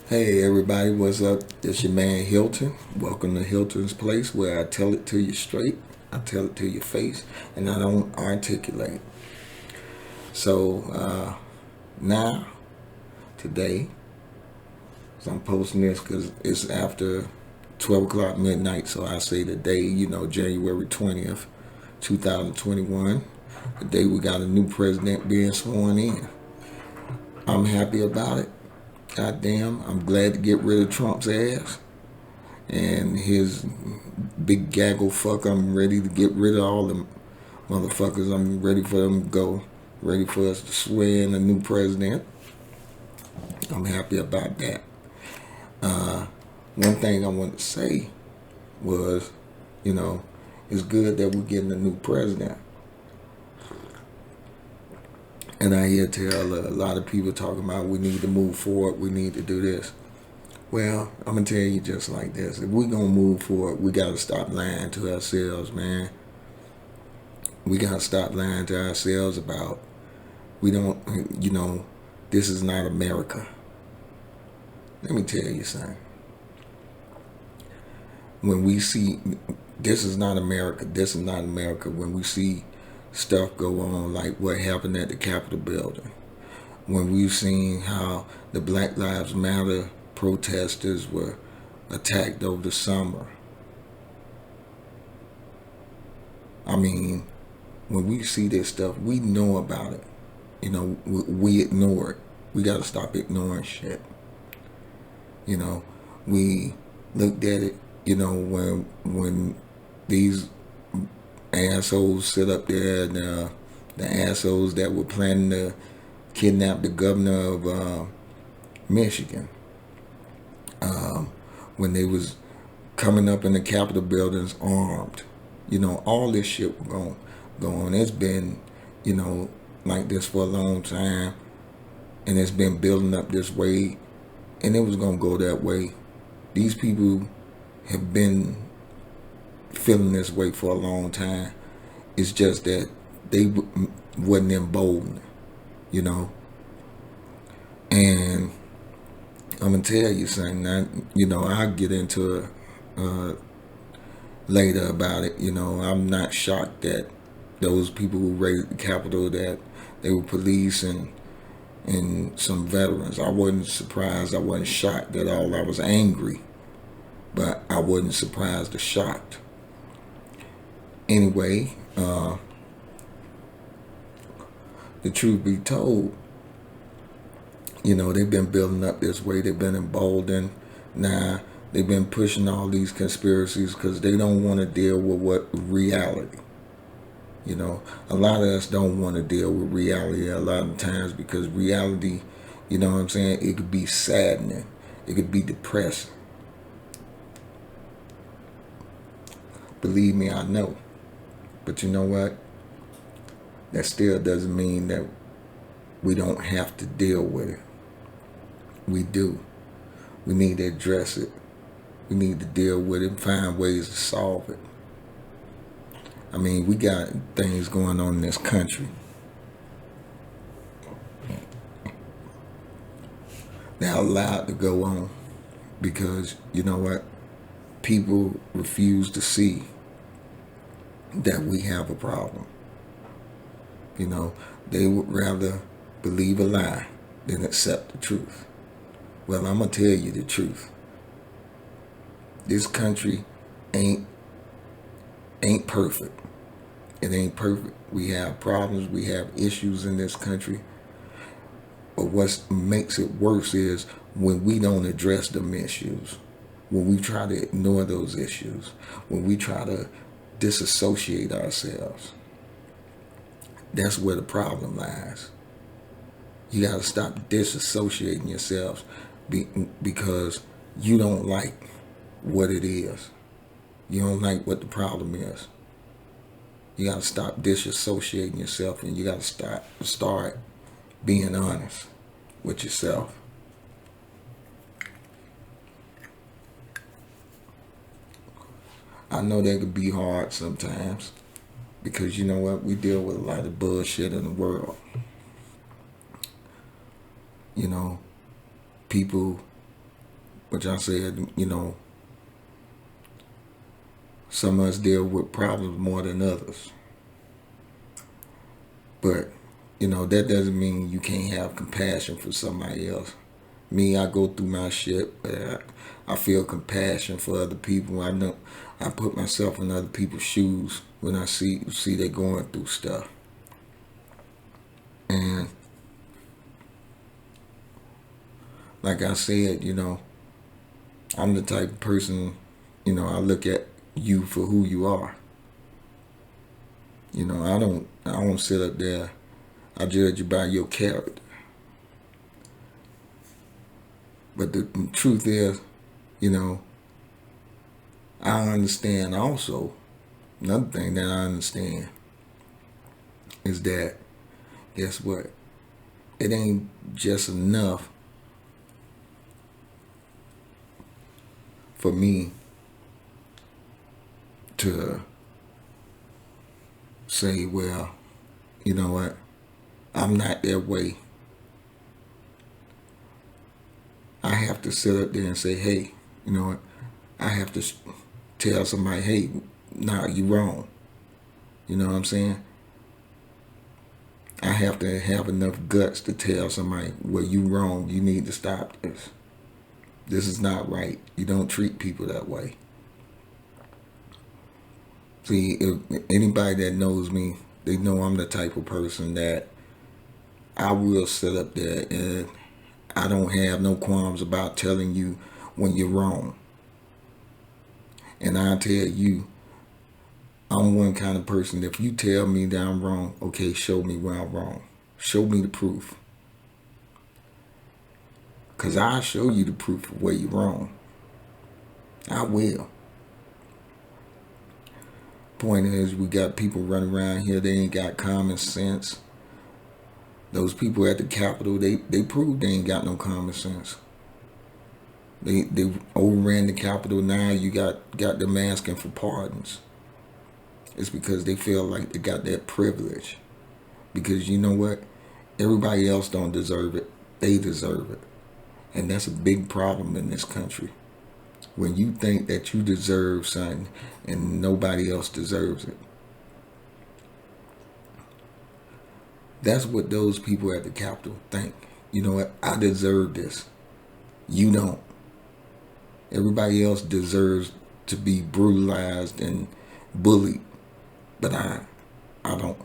Hey everybody, what's up? It's your man Hilton. Welcome to Hilton's place where I tell it to you straight, I tell it to your face, and I don't articulate. So now, today, so I'm posting this because it's after 12 o'clock midnight, so I say today, January 20th, 2021, the day we got a new president being sworn in. I'm happy about it. Goddamn, I'm glad to get rid of Trump's ass and his big gaggle fuck. I'm ready to get rid of all them motherfuckers. I'm ready for them to go. Ready for us to swear in a new president. I'm happy about that. One thing I wanted to say was, you know, it's good that we're getting a new president. And I hear tell a lot of people talking about we need to move forward, we need to do this. Well, I'm gonna tell you just like this. If we're gonna move forward, we gotta stop lying to ourselves, man. We gotta stop lying to ourselves about we don't this is not America. Let me tell you something. When we see this is not America, this is not America, when we see stuff go on like what happened at the Capitol building, when we've seen how the Black Lives Matter protesters were attacked over the summer. I mean, when we see this stuff, we know about it. We ignore it. We got to stop ignoring shit. We looked at it, when these assholes sit up there and the assholes that were planning to kidnap the governor of Michigan, when they was coming up in the Capitol buildings armed. All this shit was going on. It's been, like this for a long time, and it's been building up this way, and it was going to go that way. These people have been feeling this way for a long time. It's just that they wasn't emboldened, and I'm gonna tell you something. I'll get into it later about it. I'm not shocked that those people who raided the Capitol, that they were police and some veterans. I wasn't surprised. I wasn't shocked at all. I was angry, but I wasn't surprised or shocked. Anyway, the truth be told, they've been building up this way. They've been emboldened. Now, they've been pushing all these conspiracies because they don't want to deal with what reality. A lot of us don't want to deal with reality a lot of times because reality, you know what I'm saying, it could be saddening. It could be depressing. Believe me, I know. But you know what? That still doesn't mean that we don't have to deal with it. We do. We need to address it. We need to deal with it and find ways to solve it. I mean, we got things going on in this country that are allowed to go on because, you know what? People refuse to see that we have a problem. They would rather believe a lie than accept the truth. Well, I'm going to tell you the truth. This country ain't perfect. It ain't perfect. We have problems. We have issues in this country. But what makes it worse is when we don't address them issues, when we try to ignore those issues, when we try to disassociate ourselves. That's where the problem lies. You got to stop disassociating yourselves because you don't like what it is. You don't like what the problem is. You got to stop disassociating yourself, and you got to start being honest with yourself. I know that could be hard sometimes because you know what? We deal with a lot of bullshit in the world. People which I said, some of us deal with problems more than others. But, that doesn't mean you can't have compassion for somebody else. Me, I go through my shit, but I feel compassion for other people. I put myself in other people's shoes when I see they going through stuff. And like I said, I'm the type of person, I look at you for who you are. I don't sit up there. I judge you by your character. But the truth is, I understand also. Another thing that I understand is that, guess what? It ain't just enough for me to say, well, you know what? I'm not that way. I have to sit up there and say, hey, you know what? I have to tell somebody, hey, nah, you wrong. You know what I'm saying? I have to have enough guts to tell somebody, well, you wrong. You need to stop this. This is not right. You don't treat people that way. See, if anybody that knows me, they know I'm the type of person that I will sit up there and I don't have no qualms about telling you when you're wrong. And I tell you, I'm one kind of person, if you tell me that I'm wrong, okay, show me where I'm wrong. Show me the proof. Because I'll show you the proof of where you're wrong. I will. Point is, we got people running around here, they ain't got common sense. Those people at the Capitol, they proved they ain't got no common sense. They overran the Capitol. Now you got them asking for pardons. It's because they feel like they got that privilege. Because you know what? Everybody else don't deserve it. They deserve it. And that's a big problem in this country. When you think that you deserve something and nobody else deserves it. That's what those people at the Capitol think. You know what? I deserve this. You don't. Everybody else deserves to be brutalized and bullied. But I don't.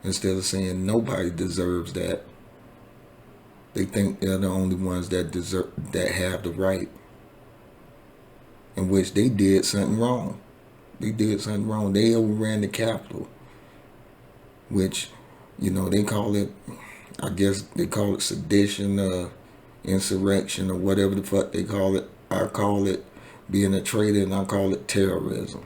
Instead of saying nobody deserves that, they think they're the only ones that have the right. In which they did something wrong. They overran the Capitol. Which, they call it, I guess they call it sedition, insurrection, or whatever the fuck they call it. I call it being a traitor, and I call it terrorism.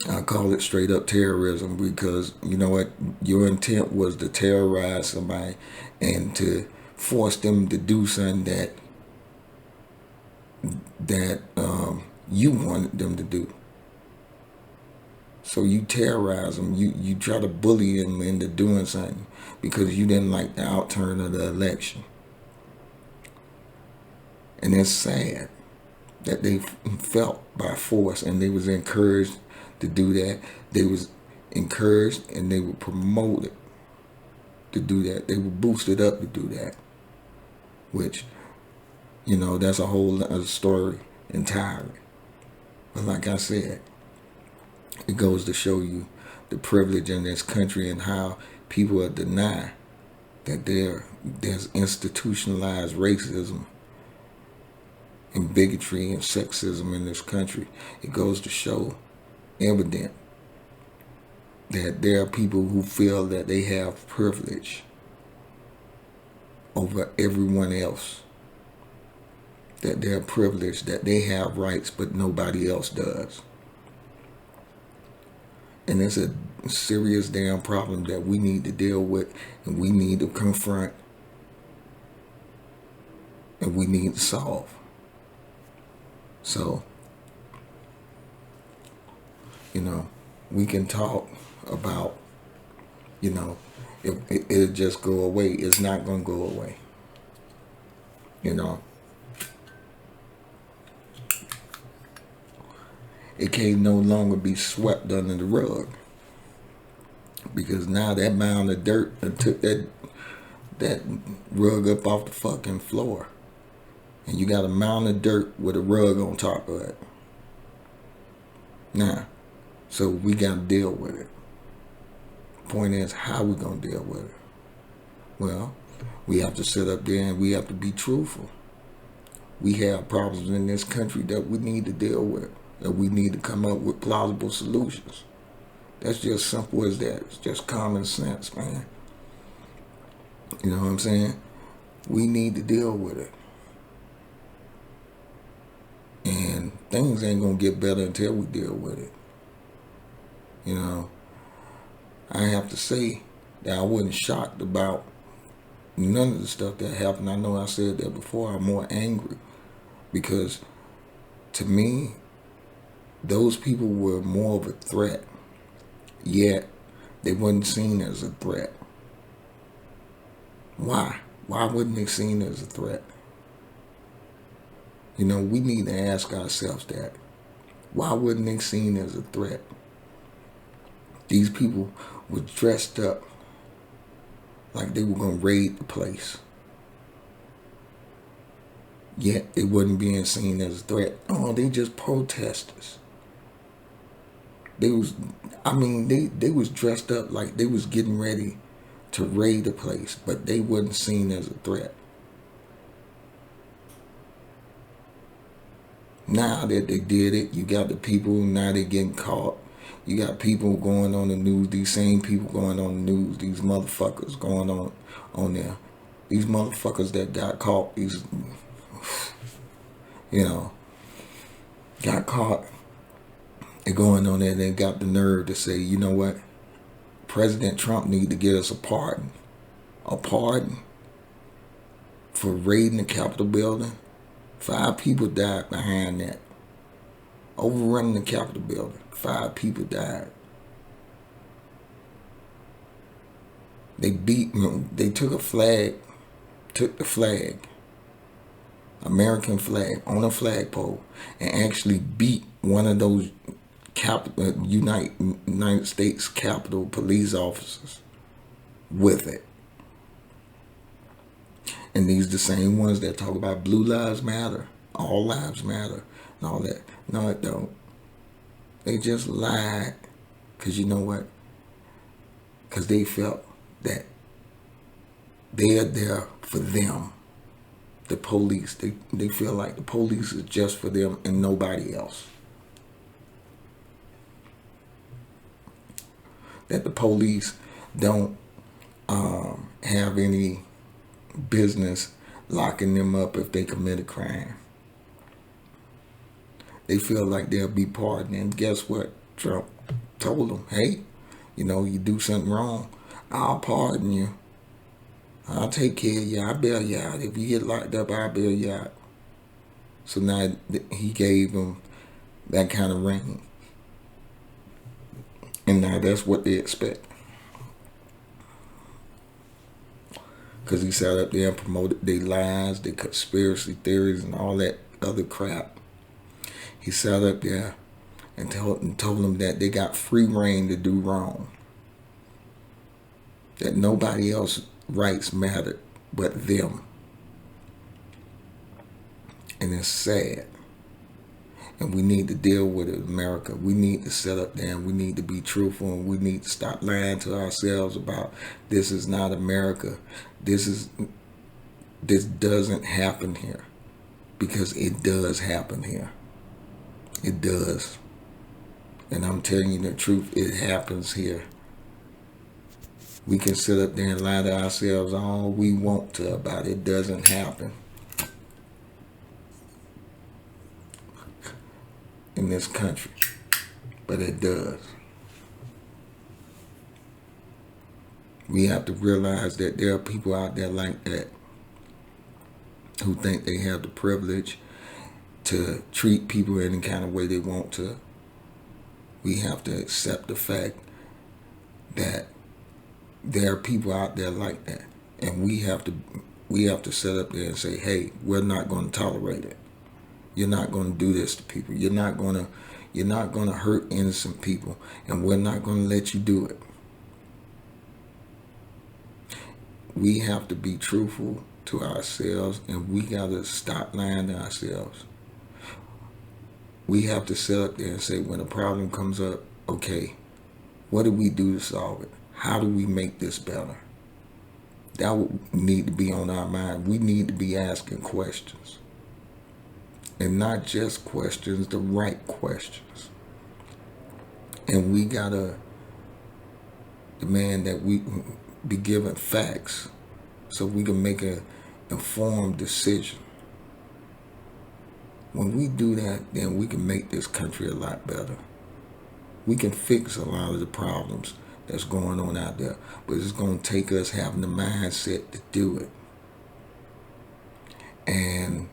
I call it straight up terrorism because, you know what, your intent was to terrorize somebody and to force them to do something that you wanted them to do. So you terrorize them. You try to bully them into doing something because you didn't like the outturn of the election. And it's sad that they felt by force and they was encouraged to do that. They was encouraged and they were promoted to do that. They were boosted up to do that. Which, that's a whole other story entirely. But like I said, it goes to show you the privilege in this country and how people are denied that there's institutionalized racism and bigotry and sexism in this country. It goes to show evident that there are people who feel that they have privilege over everyone else. That they're privileged, that they have rights, but nobody else does. And it's a serious damn problem that we need to deal with and we need to confront and we need to solve. So, we can talk about, It'll just go away. It's not going to go away. You know, it can no longer be swept under the rug, because now that mound of dirt took that rug up off the fucking floor, and you got a mound of dirt with a rug on top of it. Now, so we got to deal with it. Point is, how we gonna deal with it? Well, we have to sit up there and we have to be truthful. We have problems in this country that we need to deal with, that we need to come up with plausible solutions. That's just simple as that. It's just common sense, man. You know what I'm saying? We need to deal with it. And things ain't gonna get better until we deal with it. You know, I have to say that I wasn't shocked about none of the stuff that happened. I know I said that before. I'm more angry because, to me, those people were more of a threat, yet they weren't seen as a threat. Why? Why wasn't they seen as a threat? You know, we need to ask ourselves that. Why wasn't they seen as a threat? These people were dressed up like they were going to raid the place, yet it wasn't being seen as a threat. Oh, they just protesters. They was dressed up like they was getting ready to raid the place, but they wasn't seen as a threat. Now that they did it, you got the people, now they're getting caught. You got people going on the news, these same people going on the news, these motherfuckers going on there. These motherfuckers that got caught, these, you know, got caught. They're going on there, they got the nerve to say, you know what? President Trump need to get us a pardon. A pardon for raiding the Capitol building. 5 people died behind that. Overrunning the Capitol building. 5 people died. They took the flag, American flag, on a flagpole, and actually beat one of those United States Capitol police officers with it. And these the same ones that talk about blue lives matter, all lives matter, and all that. No, it don't. They just lied, because you know what? Because they felt that they're there for them. The police, they feel like the police is just for them and nobody else. That the police don't have any business locking them up if they commit a crime. They feel like they'll be pardoned. And guess what? Trump told them, hey, you know, you do something wrong, I'll pardon you. I'll take care of you. I'll bail you out. If you get locked up, I'll bail you out. So now he gave them that kind of ring. And now that's what they expect. Because he sat up there and promoted their lies, their conspiracy theories, and all that other crap. He sat up there and told them that they got free reign to do wrong. That nobody else's rights mattered but them. And it's sad. And we need to deal with it, America. We need to sit up there and we need to be truthful, and we need to stop lying to ourselves about this is not America. This doesn't happen here. Because it does happen here. It does. And I'm telling you the truth, it happens here. We can sit up there and lie to ourselves all we want to about it. It doesn't happen in this country, but it does. We have to realize that there are people out there like that who think they have the privilege to treat people any kind of way they want to. We have to accept the fact that There are people out there like that, and we have to set up there and say, hey, we're not going to tolerate it. You're not going to do this to people. You're not going to hurt innocent people, and we're not going to let you do it. We have to be truthful to ourselves, and we got to stop lying to ourselves. We have to sit up there and say, when a problem comes up, okay, what do we do to solve it? How do we make this better? That would need to be on our mind. We need to be asking questions. And not just questions, the right questions. And we got to demand that we be given facts so we can make an informed decision. When we do that, then we can make this country a lot better. We can fix a lot of the problems that's going on out there, but it's going to take us having the mindset to do it. And,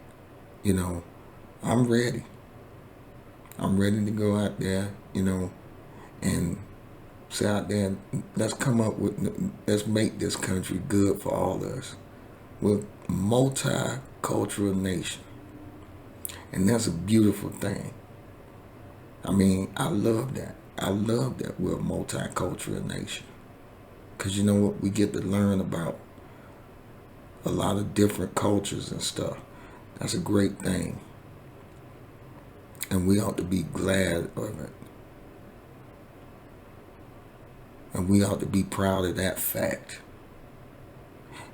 you know, I'm ready. I'm ready to go out there, you know, and say out there, let's make this country good for all of us. We're a multicultural nation. And that's a beautiful thing. I mean, I love that. I love that we're a multicultural nation. Because you know what? We get to learn about a lot of different cultures and stuff. That's a great thing. And we ought to be glad of it. And we ought to be proud of that fact.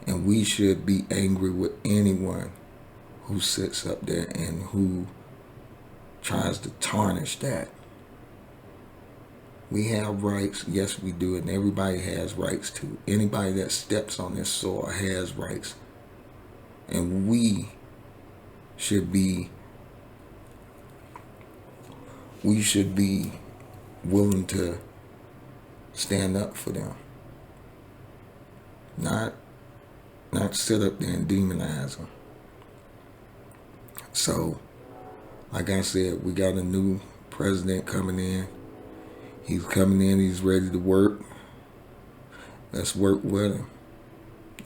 And we should be angry with anyone who sits up there and who tries to tarnish that. We have rights, yes we do, and everybody has rights too. Anybody that steps on this soil has rights. And we should be willing to stand up for them. Not sit up there and demonize them. So, like I said, we got a new president coming in. He's coming in, he's ready to work. Let's work with him.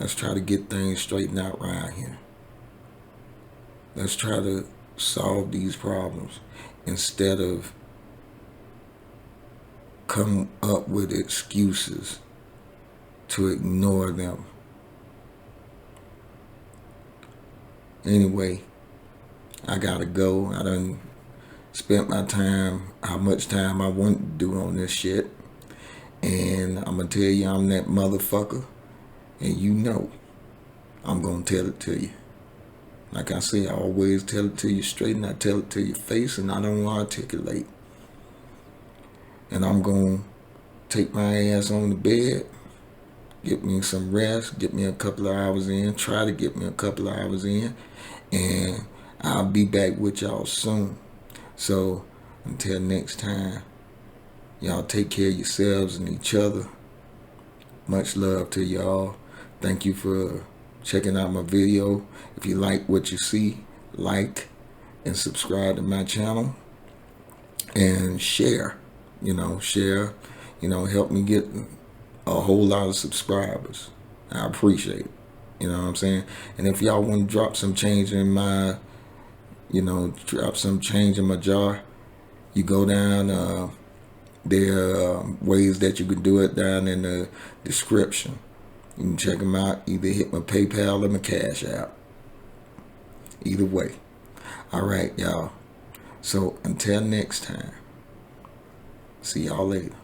Let's try to get things straightened out right here. Let's try to solve these problems instead of come up with excuses to ignore them. Anyway, I gotta go. I done spent my time, how much time I wanted to do on this shit. And I'm gonna tell you I'm that motherfucker. And you know I'm gonna tell it to you. Like I say, I always tell it to you straight, and I tell it to your face, and I don't articulate. And I'm gonna take my ass on the bed, get me some rest, get me a couple of hours in, try to get me a couple of hours in, and I'll be back with y'all soon. So until next time, y'all take care of yourselves and each other. Much love to y'all. Thank you for checking out my video. If you like what you see, like and subscribe to my channel and share. Help me get a whole lot of subscribers. I appreciate it. You know what I'm saying? And if y'all want to drop some change in my, drop some change in my jar, you go down, there are ways that you can do it down in the description. You can check them out. Either hit my PayPal or my Cash App. Either way. All right, y'all. So until next time, see y'all later.